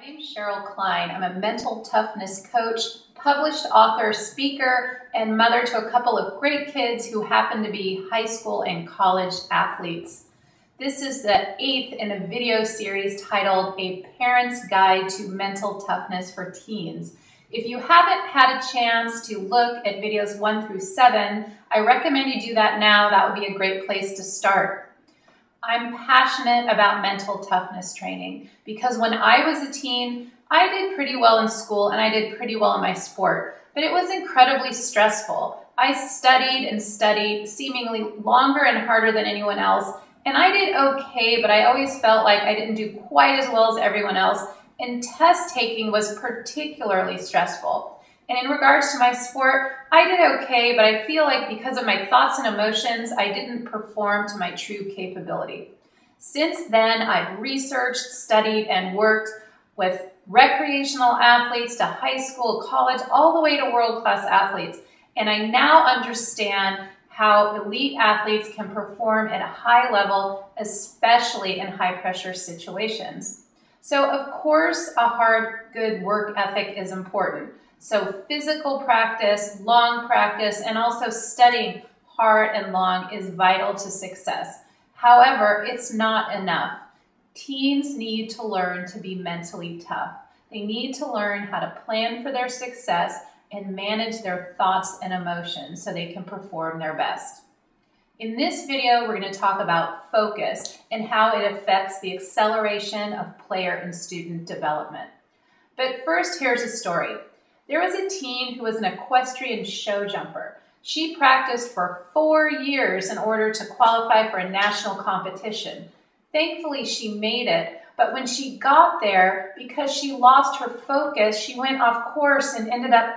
My name's Sheryl Kline. I'm a mental toughness coach, published author, speaker, and mother to a couple of great kids who happen to be high school and college athletes. This is the 8th in a video series titled A Parent's Guide to Mental Toughness for Teens. If you haven't had a chance to look at videos 1 through 7, I recommend you do that now. That would be a great place to start. I'm passionate about mental toughness training because when I was a teen, I did pretty well in school and I did pretty well in my sport, but it was incredibly stressful. I studied and studied seemingly longer and harder than anyone else, and I did okay, but I always felt like I didn't do quite as well as everyone else, and test taking was particularly stressful. And in regards to my sport, I did okay, but I feel like because of my thoughts and emotions, I didn't perform to my true capability. Since then, I've researched, studied, and worked with recreational athletes to high school, college, all the way to world-class athletes. And I now understand how elite athletes can perform at a high level, especially in high-pressure situations. So, of course, a hard, good work ethic is important. So physical practice, long practice, and also studying hard and long is vital to success. However, it's not enough. Teens need to learn to be mentally tough. They need to learn how to plan for their success and manage their thoughts and emotions so they can perform their best. In this video, we're going to talk about focus and how it affects the acceleration of player and student development. But first, here's a story. There was a teen who was an equestrian show jumper. She practiced for 4 years in order to qualify for a national competition. Thankfully, she made it, but when she got there, because she lost her focus, she went off course and ended up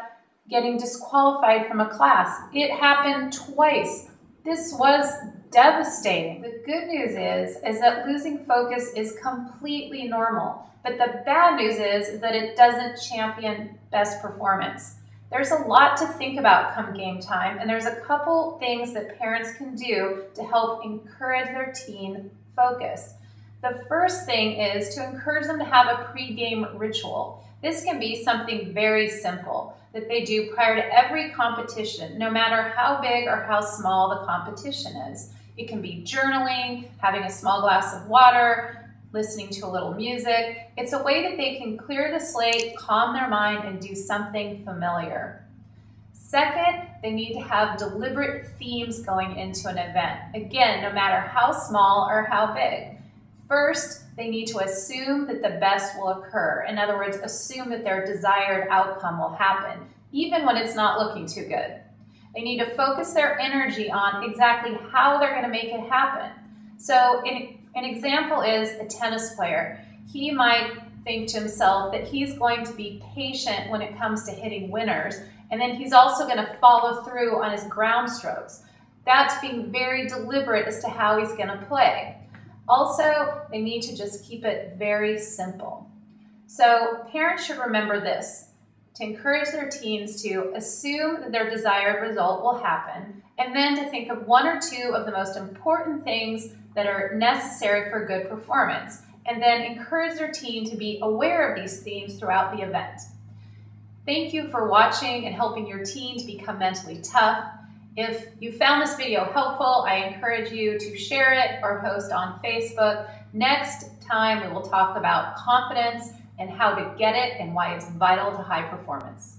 getting disqualified from a class. It happened twice. This was devastating. The good news is that losing focus is completely normal. But the bad news is that it doesn't champion best performance. There's a lot to think about come game time, and there's a couple things that parents can do to help encourage their teen focus. The first thing is to encourage them to have a pre-game ritual. This can be something very simple that they do prior to every competition, no matter how big or how small the competition is. It can be journaling, having a small glass of water, listening to a little music. It's a way that they can clear the slate, calm their mind, and do something familiar. Second, they need to have deliberate themes going into an event. Again, no matter how small or how big. First, they need to assume that the best will occur. In other words, assume that their desired outcome will happen, even when it's not looking too good. They need to focus their energy on exactly how they're going to make it happen. So an example is a tennis player. He might think to himself that he's going to be patient when it comes to hitting winners, and then he's also going to follow through on his ground strokes. That's being very deliberate as to how he's going to play. Also, they need to just keep it very simple. So parents should remember this, to encourage their teens to assume that their desired result will happen, and then to think of 1 or 2 of the most important things that are necessary for good performance, and then encourage their teen to be aware of these themes throughout the event. Thank you for watching and helping your teen to become mentally tough. If you found this video helpful, I encourage you to share it or post on Facebook. Next time, we will talk about confidence and how to get it and why it's vital to high performance.